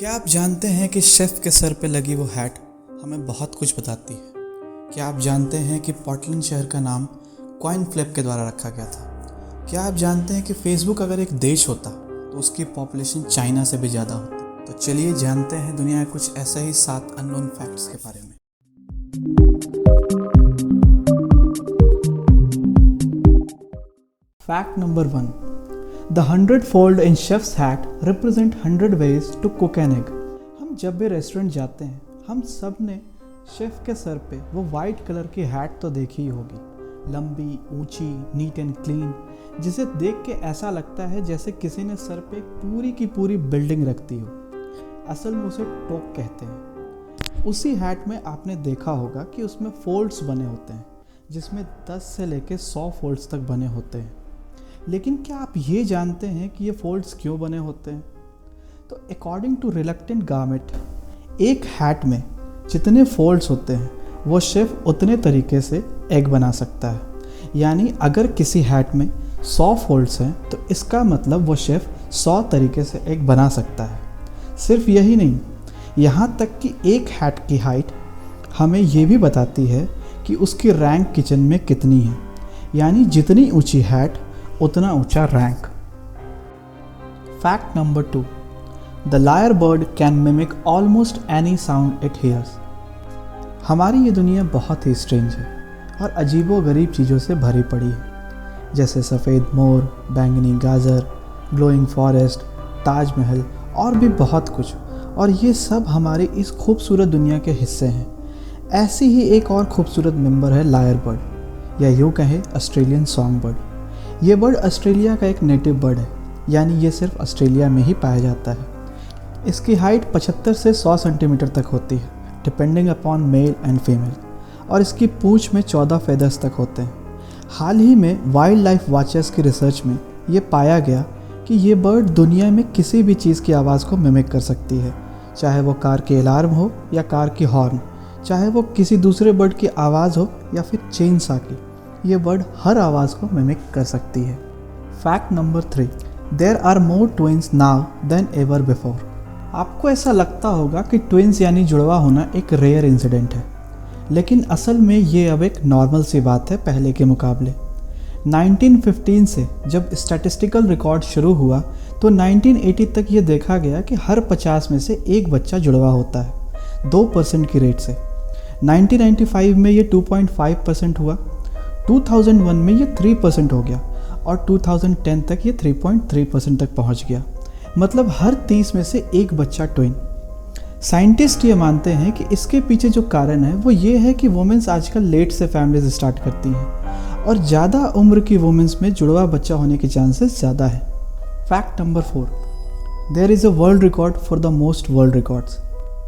क्या आप जानते हैं कि शेफ़ के सर पे लगी वो हैट हमें बहुत कुछ बताती है। क्या आप जानते हैं कि पोर्टलैंड शहर का नाम कॉइन फ्लिप के द्वारा रखा गया था। क्या आप जानते हैं कि फेसबुक अगर एक देश होता तो उसकी पॉपुलेशन चाइना से भी ज़्यादा होती। तो चलिए जानते हैं दुनिया के कुछ ऐसे ही 7 अननोन फैक्ट्स के बारे में। Fact number 1. The 100-fold in chef's hat represent 100 ways to cook an egg. हम जब भी रेस्टोरेंट जाते हैं हम सब ने शेफ़ के सर पे वो वाइट कलर की हैट तो देखी ही होगी, लंबी, ऊंची, नीट एंड क्लीन, जिसे देख के ऐसा लगता है जैसे किसी ने सर पे पूरी की पूरी बिल्डिंग रख दी हो। असल में उसे टोक कहते हैं। उसी हैट में आपने देखा होगा कि उसमें फोल्ड्स बने होते हैं, जिसमें 10 से लेके 100 फोल्ड्स तक बने होते हैं। लेकिन क्या आप ये जानते हैं कि ये फोल्ड्स क्यों बने होते हैं? तो अकॉर्डिंग टू रिलक्टेंट गारमेंट, एक हैट में जितने फोल्ड्स होते हैं वो शेफ़ उतने तरीके से एग बना सकता है। यानी अगर किसी हैट में 100 फोल्ड्स हैं तो इसका मतलब वो शेफ़ 100 तरीके से एग बना सकता है। सिर्फ यही नहीं, यहाँ तक कि एक हैट की हाइट हमें ये भी बताती है कि उसकी रैंक किचन में कितनी है। यानी जितनी ऊंची हैट उतना ऊंचा rank. Fact number 2. The lyrebird can mimic almost any sound it hears. हमारी ये दुनिया बहुत ही स्ट्रेंज है और अजीबो गरीब चीज़ों से भरी पड़ी है, जैसे सफ़ेद मोर, बैंगनी गाजर, ग्लोइंग फॉरेस्ट, ताजमहल और भी बहुत कुछ। और ये सब हमारी इस खूबसूरत दुनिया के हिस्से हैं। ऐसी ही एक और खूबसूरत मेंबर है लायर बर्ड, या यूँ कहें ऑस्ट्रेलियन सॉन्ग बर्ड। ये बर्ड ऑस्ट्रेलिया का एक नेटिव बर्ड है, यानी ये सिर्फ ऑस्ट्रेलिया में ही पाया जाता है। इसकी हाइट 75 से 100 सेंटीमीटर तक होती है, depending upon male and female, और इसकी पूंछ में 14 फेदर्स तक होते हैं। हाल ही में वाइल्ड लाइफ वॉचर्स की रिसर्च में ये पाया गया कि ये बर्ड दुनिया में किसी भी चीज़ की आवाज़ को मिमिक कर सकती है, चाहे वो कार के अलार्म हो या कार की हॉर्न, चाहे वो किसी दूसरे बर्ड की आवाज़ हो या फिर चेन सा की। ये बर्ड हर आवाज़ को मिमिक कर सकती है। Fact number 3. There are more twins now than ever before. आपको ऐसा लगता होगा कि ट्विंस यानी जुड़वा होना एक रेयर इंसिडेंट है, लेकिन असल में ये अब एक नॉर्मल सी बात है पहले के मुकाबले। 1915 से जब स्टैटिस्टिकल रिकॉर्ड शुरू हुआ तो 1980 तक ये देखा गया कि हर 50 में से एक बच्चा जुड़वा होता है, 2% की रेट से। 1995 में ये 2.5% हुआ, 2001 में ये 3% हो गया और 2010 तक ये 3.3% तक पहुंच गया। मतलब हर 30 में से एक बच्चा ट्विन। साइंटिस्ट ये मानते हैं कि इसके पीछे जो कारण है वो ये है कि वुमेन्स आजकल लेट से फैमिलीज स्टार्ट करती हैं और ज़्यादा उम्र की वुमेन्स में जुड़वा बच्चा होने के चांसेस ज़्यादा है। Fact number 4. There is a world record for the most world records.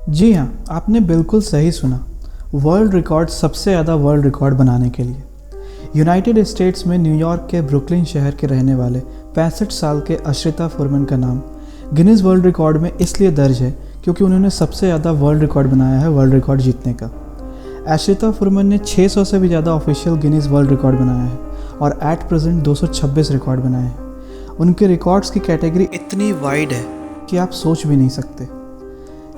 जी हाँ, आपने बिल्कुल सही सुना। वर्ल्ड रिकॉर्ड सबसे ज़्यादा वर्ल्ड रिकॉर्ड बनाने के लिए यूनाइटेड स्टेट्स में न्यूयॉर्क के ब्रुकलिन शहर के रहने वाले 65 साल के अश्रिता फुरमन का नाम गिनीज वर्ल्ड रिकॉर्ड में इसलिए दर्ज है क्योंकि उन्होंने सबसे ज़्यादा वर्ल्ड रिकॉर्ड बनाया है वर्ल्ड रिकॉर्ड जीतने का। अश्रिता फुरमन ने 600 से भी ज़्यादा ऑफिशियल गिनीज वर्ल्ड रिकॉर्ड बनाया है और एट प्रेजेंट 226 रिकॉर्ड बनाए हैं। उनके रिकॉर्ड्स की कैटेगरी इतनी वाइड है कि आप सोच भी नहीं सकते,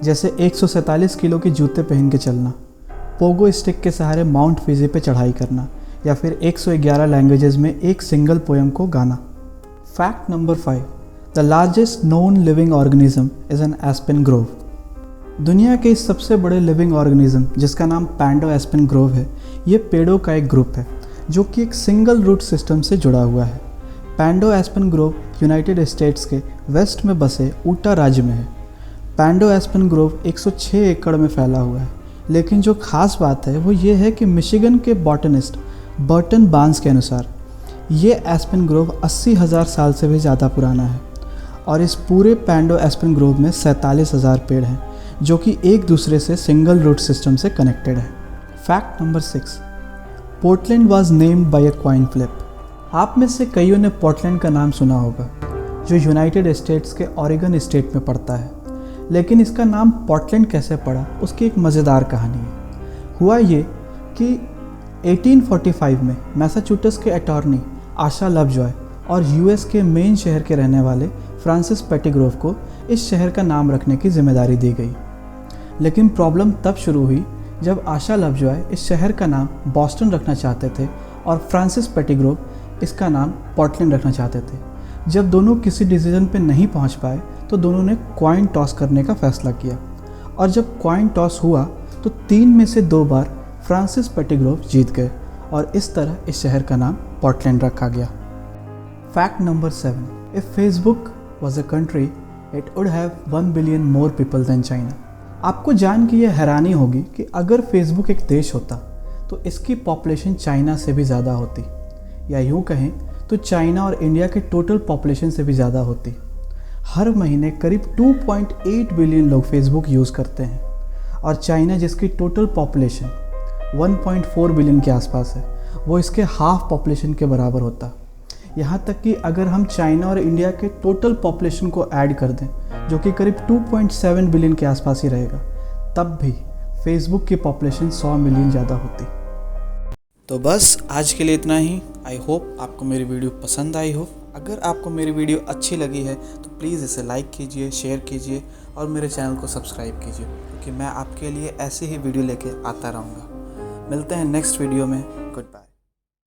जैसे 147 किलो के जूते पहन के चलना, पोगो स्टिक के सहारे माउंट फिजी पे चढ़ाई करना, या फिर 111 लैंग्वेजेस में एक सिंगल पोएम को गाना। Fact number 5. The largest known living organism is an aspen Grove. दुनिया के इस सबसे बड़े लिविंग ऑर्गेनिज्म जिसका नाम पैंडो एस्पेन ग्रोव है, ये पेड़ों का एक ग्रुप है जो कि एक सिंगल रूट सिस्टम से जुड़ा हुआ है। पैंडो एस्पेन ग्रोव यूनाइटेड स्टेट्स के वेस्ट में बसे ऊटा राज्य में है। पैंडो एस्पेन ग्रोव 106 एकड़ में फैला हुआ है, लेकिन जो खास बात है वो ये है कि मिशिगन के बॉटनिस्ट बर्टन बार्न्स के अनुसार ये एस्पेन ग्रोव 80,000 साल से भी ज़्यादा पुराना है और इस पूरे पैंडो एस्पेन ग्रोव में 47,000 पेड़ हैं जो कि एक दूसरे से सिंगल रूट सिस्टम से कनेक्टेड है। Fact number 6. Portland was named by a coin flip. आप में से कईयों ने पोर्टलैंड का नाम सुना होगा, जो यूनाइटेड स्टेट्स के ओरेगन स्टेट में पड़ता है। लेकिन इसका नाम पोर्टलैंड कैसे पड़ा, उसकी एक मज़ेदार कहानी है। हुआ ये कि 1845 में मैसाचुसेट्स के अटॉर्नी आशा लवजॉय और यूएस के मेन शहर के रहने वाले फ्रांसिस पेटिग्रोव को इस शहर का नाम रखने की जिम्मेदारी दी गई। लेकिन प्रॉब्लम तब शुरू हुई जब आशा लवजॉय इस शहर का नाम बॉस्टन रखना चाहते थे और फ्रांसिस पेटिग्रोव इसका नाम पोर्टलैंड रखना चाहते थे। जब दोनों किसी डिसीजन पे नहीं पहुंच पाए तो दोनों ने कॉइन टॉस करने का फैसला किया, और जब कॉइन टॉस हुआ तो 3 में से 2 बार फ्रांसिस पेटिग्रोव जीत गए और इस तरह इस शहर का नाम पोर्टलैंड रखा गया। Fact number 7, if Facebook was a country it would have 1 billion more people than China. आपको जान के ये हैरानी होगी कि अगर फेसबुक एक देश होता तो इसकी पॉपुलेशन चाइना से भी ज़्यादा होती, या यूँ कहें तो चाइना और इंडिया के टोटल पॉपुलेशन से भी ज़्यादा होती। हर महीने करीब 2.8 बिलियन लोग फेसबुक यूज़ करते हैं, और चाइना जिसकी टोटल पॉपुलेशन 1.4 बिलियन के आसपास है वो इसके हाफ पॉपुलेशन के बराबर होता। यहाँ तक कि अगर हम चाइना और इंडिया के टोटल पॉपुलेशन को ऐड कर दें जो कि करीब 2.7 बिलियन के आसपास ही रहेगा, तब भी फेसबुक की पॉपुलेशन 100 मिलियन ज़्यादा होती। तो बस आज के लिए इतना ही। आई होप आपको मेरी वीडियो पसंद आई हो। अगर आपको मेरी वीडियो अच्छी लगी है तो प्लीज़ इसे लाइक कीजिए, शेयर कीजिए और मेरे चैनल को सब्सक्राइब कीजिए, क्योंकि मैं आपके लिए ऐसे ही वीडियो लेके आता रहूँगा। मिलते हैं नेक्स्ट वीडियो में। Good bye.